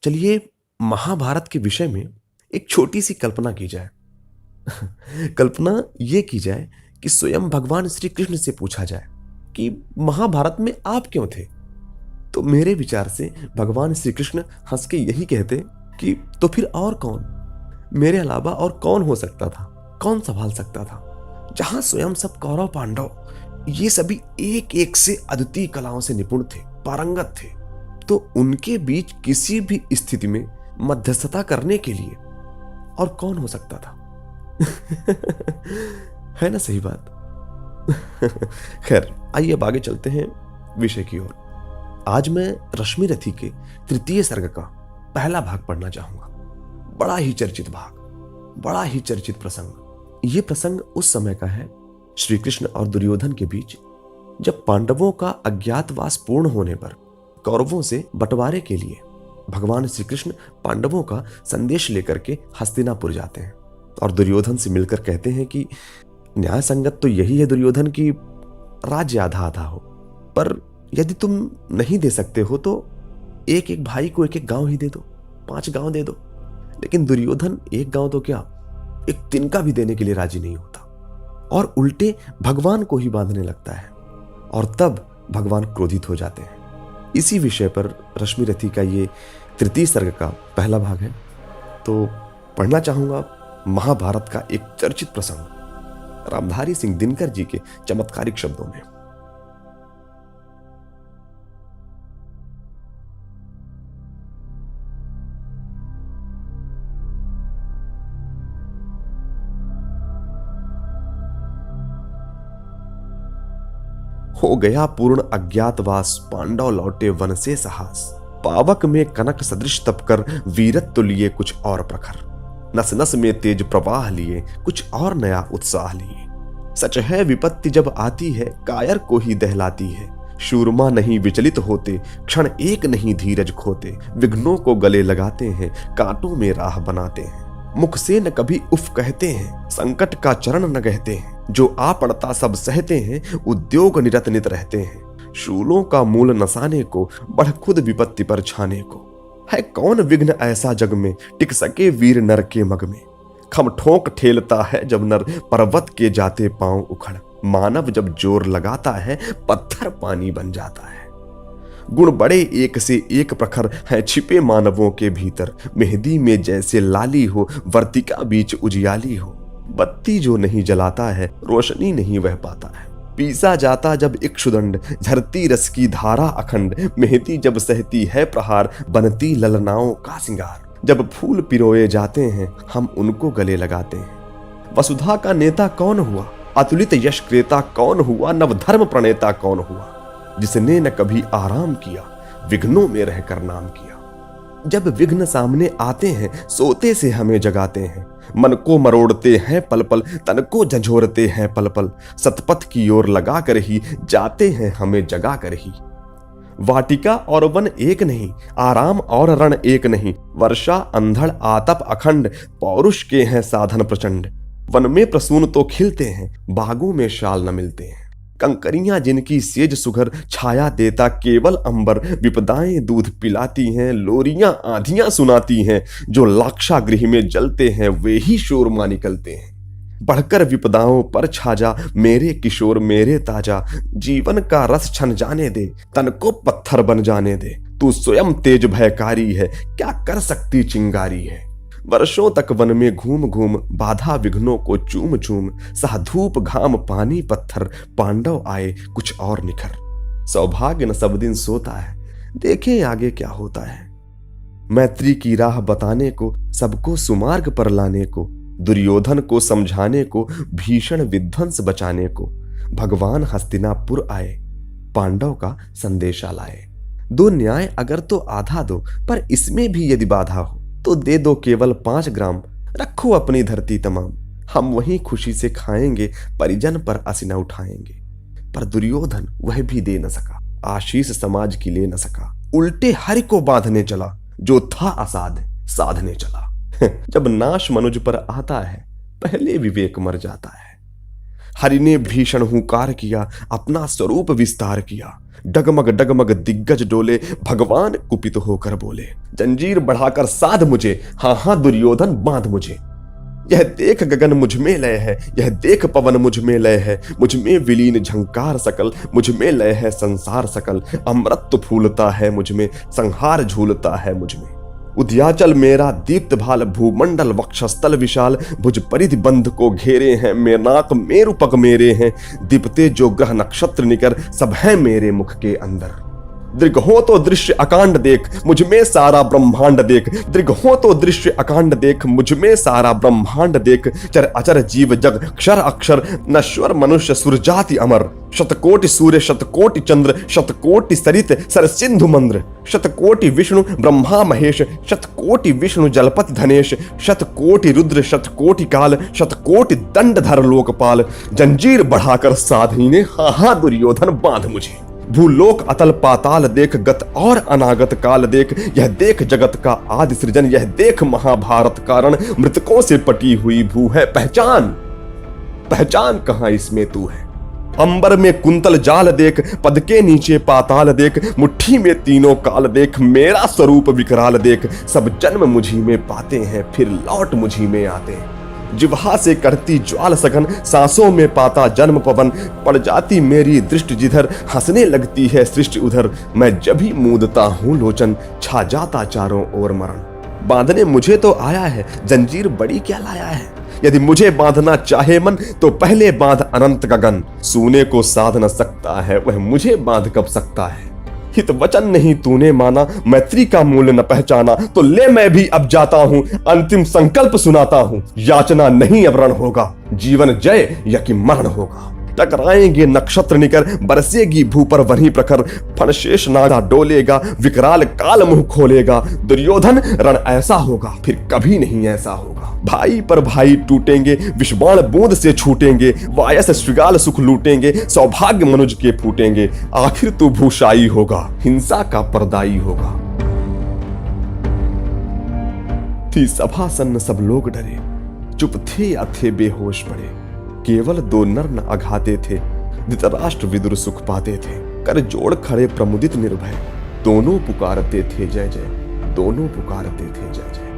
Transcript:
चलिए महाभारत के विषय में एक छोटी सी कल्पना की जाए। कल्पना ये की जाए कि स्वयं भगवान श्री कृष्ण से पूछा जाए कि महाभारत में आप क्यों थे। तो मेरे विचार से भगवान श्री कृष्ण हंस के यही कहते कि तो फिर और कौन, मेरे अलावा और कौन हो सकता था, कौन संभाल सकता था। जहां स्वयं सब कौरव पांडव ये सभी एक एक से अद्वितीय कलाओं से निपुण थे, पारंगत थे, तो उनके बीच किसी भी स्थिति में मध्यस्थता करने के लिए और कौन हो सकता था। है ना सही बात। खैर आइए अब आगे चलते हैं विषय की ओर। आज मैं रश्मि रथी के तृतीय सर्ग का पहला भाग पढ़ना चाहूंगा। बड़ा ही चर्चित भाग, बड़ा ही चर्चित प्रसंग। यह प्रसंग उस समय का है श्री कृष्ण और दुर्योधन के बीच, जब पांडवों का अज्ञातवास पूर्ण होने पर कौरवों से बंटवारे के लिए भगवान श्री कृष्ण पांडवों का संदेश लेकर के हस्तिनापुर जाते हैं और दुर्योधन से मिलकर कहते हैं कि न्याय संगत तो यही है दुर्योधन की राज्य आधा आधा हो, पर यदि तुम नहीं दे सकते हो तो एक एक भाई को एक एक गांव ही दे दो, 5 गांव दे दो। लेकिन दुर्योधन एक गांव तो क्या, एक तिनका भी देने के लिए राजी नहीं होता और उल्टे भगवान को ही बांधने लगता है, और तब भगवान क्रोधित हो जाते हैं। इसी विषय पर रश्मि रथी का ये तृतीय सर्ग का पहला भाग है। तो पढ़ना चाहूंगा महाभारत का एक चर्चित प्रसंग रामधारी सिंह दिनकर जी के चमत्कारिक शब्दों में। हो गया पूर्ण अज्ञातवास, पांडव लौटे वन से साहस। पावक में कनक सदृश तपकर, वीरत्व लिए कुछ और प्रखर। नस नस में तेज प्रवाह लिए, कुछ और नया उत्साह लिए। सच है विपत्ति जब आती है, कायर को ही दहलाती है। शूरमा नहीं विचलित होते, क्षण एक नहीं धीरज खोते। विघ्नों को गले लगाते हैं, कांटों में राह बनाते हैं। मुख से न कभी उफ कहते हैं, संकट का चरण न कहते हैं। जो आ पड़ता सब सहते हैं, उद्योग निरत नित रहते हैं। शूलों का मूल नसाने को, बढ़ खुद विपत्ति पर छाने को। है कौन विघ्न ऐसा जग में, टिक सके वीर नर के मग में। खम ठोक ठेलता है जब नर, पर्वत के जाते पांव उखड़। मानव जब जोर लगाता है, पत्थर पानी बन जाता है। गुण बड़े एक से एक प्रखर है, छिपे मानवों के भीतर। मेहंदी में जैसे लाली हो, वर्तिका बीच उजियाली हो। बत्ती जो नहीं जलाता है, रोशनी नहीं वह पाता है। पीसा जाता जब इक्षुदंड, झरती रस की धारा अखंड। मेहंदी जब सहती है प्रहार, बनती ललनाओं का सिंगार। जब फूल पिरोए जाते हैं, हम उनको गले लगाते हैं। वसुधा का नेता कौन हुआ, अतुलित यश क्रेता कौन हुआ। नव धर्म प्रणेता कौन हुआ, जिसने न कभी आराम किया, विघ्नों में रहकर नाम किया। जब विघ्न सामने आते हैं, सोते से हमें जगाते हैं। मन को मरोड़ते हैं पल पल, तन को झंझोरते हैं पल पल। सतपथ की ओर लगा कर ही, जाते हैं हमें जगा कर ही। वाटिका और वन एक नहीं, आराम और रण एक नहीं। वर्षा अंधड़ आतप अखंड, पौरुष के हैं साधन प्रचंड। वन में प्रसून तो खिलते हैं, बागों में शाल न मिलते हैं। कंकरियां जिनकी सेज सुघर, छाया देता केवल अंबर। विपदाएं दूध पिलाती हैं, लोरियां आंधियां सुनाती हैं। जो लाक्षागृह में जलते हैं, वे ही शोरमा निकलते हैं। बढ़कर विपदाओं पर छाजा, मेरे किशोर मेरे ताजा। जीवन का रस छन जाने दे, तन को पत्थर बन जाने दे। तू स्वयं तेज भयकारी है, क्या कर सकती चिंगारी है। वर्षों तक वन में घूम घूम, बाधा विघ्नों को चूम चूम। सह धूप घाम पानी पत्थर, पांडव आए कुछ और निखर। सौभाग्य न सब दिन सोता है, देखें आगे क्या होता है। मैत्री की राह बताने को, सबको सुमार्ग पर लाने को। दुर्योधन को समझाने को, भीषण विध्वंस बचाने को। भगवान हस्तिनापुर आए, पांडव का संदेशा लाए। दो न्याय अगर तो आधा दो, पर इसमें भी यदि बाधा हो तो दे दो केवल 5 ग्राम। रखो अपनी धरती तमाम, हम वहीं खुशी से खाएंगे। परिजन पर असिना उठाएंगे। पर दुर्योधन वह भी दे न सका, आशीष समाज की ले न सका। उल्टे हरि को बांधने चला, जो था असाध साधने चला। जब नाश मनुज पर आता है, पहले विवेक मर जाता है। हरि ने भीषण हुंकार किया, अपना स्वरूप विस्तार किया। डगमग डगमग दिग्गज डोले, भगवान कुपित होकर बोले, जंजीर बढ़ाकर साध मुझे, हाँ हाँ दुर्योधन बांध मुझे। यह देख गगन मुझ में लय है, यह देख पवन मुझ में लय है, मुझ में विलीन झंकार सकल, मुझ में लय है संसार सकल। अमृत तो फूलता है मुझ में, संहार झूलता है मुझ में। उद्याचल मेरा दीप्त भाल, भूमंडल वक्षस्थल विशाल, भुज परिधि बंध को घेरे हैं, मेनाक मेरु पग मेरे हैं। दीपते जो ग्रह नक्षत्र निकर, सब है मेरे मुख के अंदर। दृग हो तो दृश्य अकांड देख, मुझ में सारा ब्रह्मांड देख। दृग हो तो दृश्य अकांड देख, मुझ में सारा ब्रह्मांड देख। चर अचर जीव जग क्षर अक्षर, नश्वर मनुष्य सुर जाति अमर। शतकोटि सूर्य शतकोटि चंद्र, शतकोटि सरित सर सिंधु मंद्र। शतकोटि विष्णु ब्रह्मा महेश, शतकोटि विष्णु जलपति धनेश। शतकोटि रुद्र शतकोटि काल, शतकोटि दंडधर लोकपाल। जंजीर बढ़ाकर साधीने, हाँ हाँ दुर्योधन बांध मुझे। भूलोक अतल पाताल देख, गत और अनागत काल देख। यह देख जगत का आदि सृजन, यह देख महाभारत कारण। मृतकों से पटी हुई भू है, पहचान पहचान कहां इसमें तू है। अंबर में कुंतल जाल देख, पद के नीचे पाताल देख। मुट्ठी में तीनों काल देख, मेरा स्वरूप विकराल देख। सब जन्म मुझी में पाते हैं, फिर लौट मुझी में आते हैं। जिह्वा से करती ज्वाल सघन, सांसों में पाता जन्म पवन। पड़ जाती मेरी दृष्टि जिधर, हंसने लगती है सृष्टि उधर। मैं जब भी मूंदता हूं लोचन, छा जाता चारों ओर मरण। बांधने मुझे तो आया है, जंजीर बड़ी क्या लाया है। यदि मुझे बांधना चाहे मन, तो पहले बांध अनंत गगन। सूने को साध न सकता है, वह मुझे बांध कब सकता है। हित वचन नहीं तूने माना, मैत्री का मूल्य न पहचाना। तो ले मैं भी अब जाता हूं, अंतिम संकल्प सुनाता हूं। याचना नहीं अब रण होगा, जीवन जय या कि मरण होगा। टकराएंगे नक्षत्र निकर, बरसेगी भू पर वहीं प्रखर। फणशेष नागा डोलेगा, विकराल काल मुंह खोलेगा। दुर्योधन रण ऐसा होगा, फिर कभी नहीं ऐसा होगा। भाई पर भाई टूटेंगे, विषबाण बूंद से छूटेंगे। वायस श्रृगाल सुख लूटेंगे, सौभाग्य मनुज के फूटेंगे। आखिर तू भूषाई होगा, हिंसा का परदाई होगा। थी सभा सन्न सब लोग डरे, चुप थे या थे बेहोश पड़े। केवल दो नर न अघाते थे, धृतराष्ट्र विदुर सुख पाते थे। कर जोड़ खड़े प्रमुदित निर्भय, दोनों पुकारते थे जय जय, दोनों पुकारते थे जय जय।